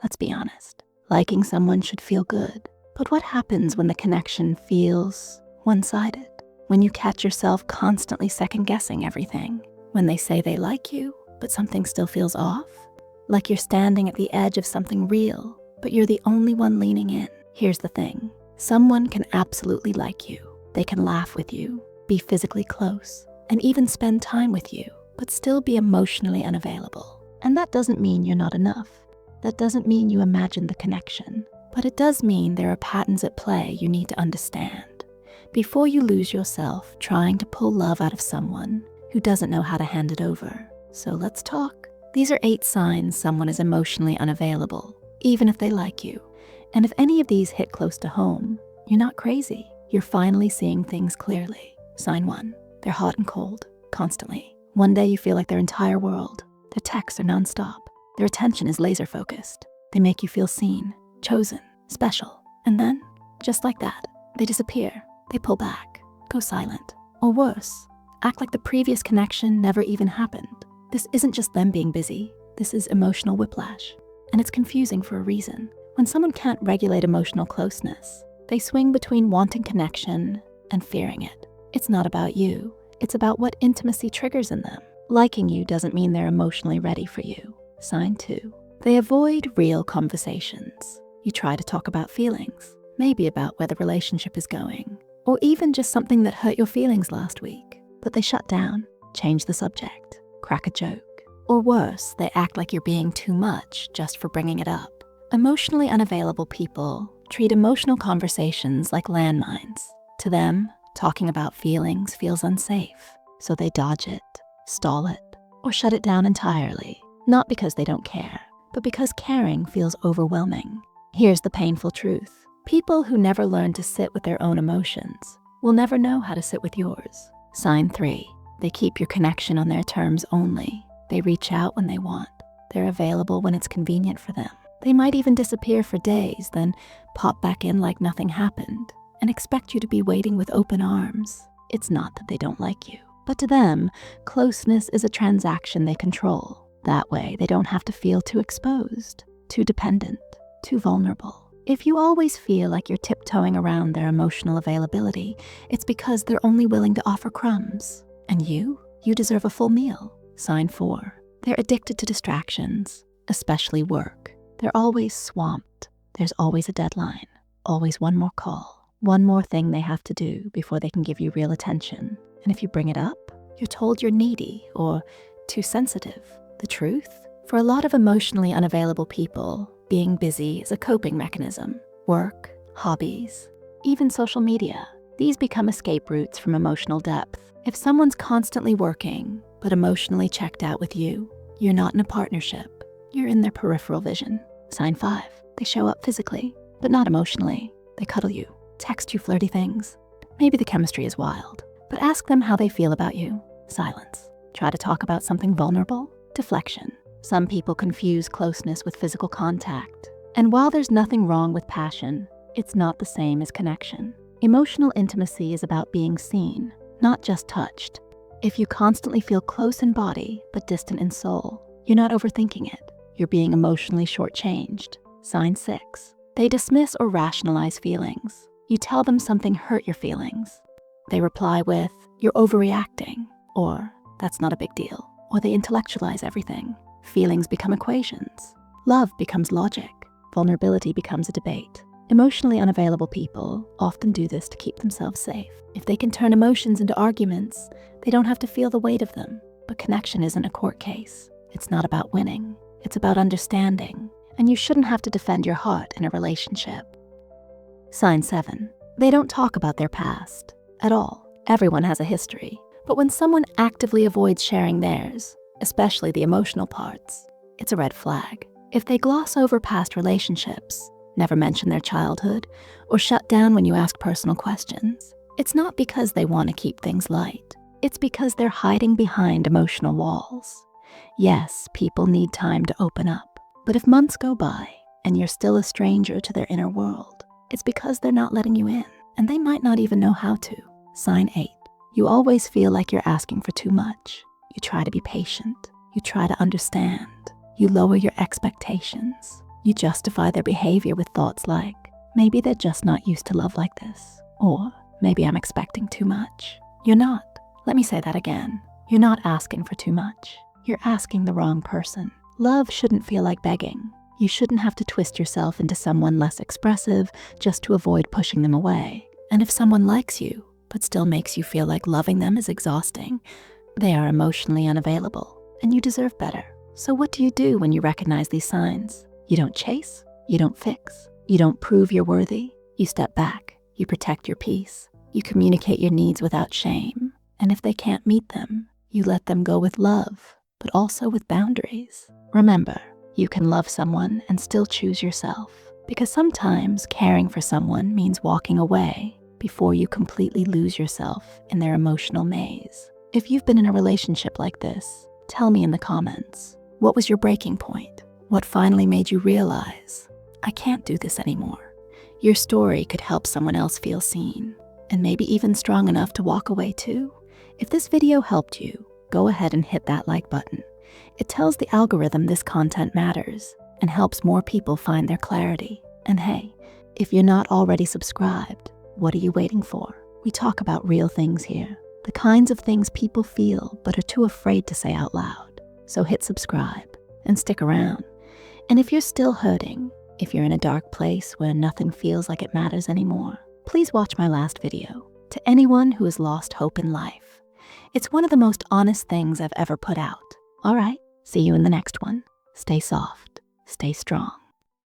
Let's be honest. Liking someone should feel good. But what happens when the connection feels one-sided? When you catch yourself constantly second-guessing everything? When they say they like you, but something still feels off? Like you're standing at the edge of something real, but you're the only one leaning in. Here's the thing. Someone can absolutely like you. They can laugh with you, be physically close, and even spend time with you, but still be emotionally unavailable. And that doesn't mean you're not enough. That doesn't mean you imagine the connection. But it does mean there are patterns at play you need to understand before you lose yourself trying to pull love out of someone who doesn't know how to hand it over. So let's talk. These are 8 signs someone is emotionally unavailable, even if they like you. And if any of these hit close to home, you're not crazy. You're finally seeing things clearly. Sign 1, they're hot and cold, constantly. One day you feel like their entire world. Their texts are nonstop. Their attention is laser focused. They make you feel seen, chosen, special. And then, just like that, they disappear. They pull back, go silent. Or worse, act like the previous connection never even happened. This isn't just them being busy. This is emotional whiplash. And it's confusing for a reason. When someone can't regulate emotional closeness, they swing between wanting connection and fearing it. It's not about you. It's about what intimacy triggers in them. Liking you doesn't mean they're emotionally ready for you. Sign 2. They avoid real conversations. You try to talk about feelings, maybe about where the relationship is going, or even just something that hurt your feelings last week. But they shut down, change the subject, crack a joke. Or worse, they act like you're being too much just for bringing it up. Emotionally unavailable people treat emotional conversations like landmines. To them, talking about feelings feels unsafe, so they dodge it, stall it, or shut it down entirely. Not because they don't care, but because caring feels overwhelming. Here's the painful truth. People who never learn to sit with their own emotions will never know how to sit with yours. Sign 3, they keep your connection on their terms only. They reach out when they want. They're available when it's convenient for them. They might even disappear for days, then pop back in like nothing happened and expect you to be waiting with open arms. It's not that they don't like you, but to them, closeness is a transaction they control. That way, they don't have to feel too exposed, too dependent, too vulnerable. If you always feel like you're tiptoeing around their emotional availability, it's because they're only willing to offer crumbs. And you deserve a full meal. Sign 4, they're addicted to distractions, especially work. They're always swamped. There's always a deadline, always one more call, one more thing they have to do before they can give you real attention. And if you bring it up, you're told you're needy or too sensitive. The truth? For a lot of emotionally unavailable people, being busy is a coping mechanism. Work, hobbies, even social media. These become escape routes from emotional depth. If someone's constantly working, but emotionally checked out with you, you're not in a partnership. You're in their peripheral vision. Sign 5, they show up physically, but not emotionally. They cuddle you, text you flirty things. Maybe the chemistry is wild, but ask them how they feel about you. Silence. Try to talk about something vulnerable. Deflection. Some people confuse closeness with physical contact. And while there's nothing wrong with passion, it's not the same as connection. Emotional intimacy is about being seen, not just touched. If you constantly feel close in body, but distant in soul, you're not overthinking it. You're being emotionally shortchanged. Sign 6. They dismiss or rationalize feelings. You tell them something hurt your feelings. They reply with, "You're overreacting," or "That's not a big deal." Or they intellectualize everything. Feelings become equations. Love becomes logic. Vulnerability becomes a debate. Emotionally unavailable people often do this to keep themselves safe. If they can turn emotions into arguments, they don't have to feel the weight of them. But connection isn't a court case. It's not about winning. It's about understanding. And you shouldn't have to defend your heart in a relationship. Sign 7. They don't talk about their past at all. Everyone has a history. But when someone actively avoids sharing theirs, especially the emotional parts, it's a red flag. If they gloss over past relationships, never mention their childhood, or shut down when you ask personal questions, it's not because they want to keep things light. It's because they're hiding behind emotional walls. Yes, people need time to open up. But if months go by and you're still a stranger to their inner world, it's because they're not letting you in, and they might not even know how to. Sign 8. You always feel like you're asking for too much. You try to be patient. You try to understand. You lower your expectations. You justify their behavior with thoughts like, maybe they're just not used to love like this, or maybe I'm expecting too much. You're not. Let me say that again. You're not asking for too much. You're asking the wrong person. Love shouldn't feel like begging. You shouldn't have to twist yourself into someone less expressive just to avoid pushing them away. And if someone likes you, but still makes you feel like loving them is exhausting, they are emotionally unavailable, and you deserve better. So what do you do when you recognize these signs? You don't chase, you don't fix, you don't prove you're worthy. You step back, you protect your peace, you communicate your needs without shame. And if they can't meet them, you let them go with love, but also with boundaries. Remember, you can love someone and still choose yourself, because sometimes caring for someone means walking away before you completely lose yourself in their emotional maze. If you've been in a relationship like this, tell me in the comments. What was your breaking point? What finally made you realize, I can't do this anymore? Your story could help someone else feel seen, and maybe even strong enough to walk away too. If this video helped you, go ahead and hit that like button. It tells the algorithm this content matters and helps more people find their clarity. And hey, if you're not already subscribed, what are you waiting for? We talk about real things here, the kinds of things people feel but are too afraid to say out loud. So hit subscribe and stick around. And if you're still hurting, if you're in a dark place where nothing feels like it matters anymore, please watch my last video. To anyone who has lost hope in life, it's one of the most honest things I've ever put out. All right, see you in the next one. Stay soft, stay strong.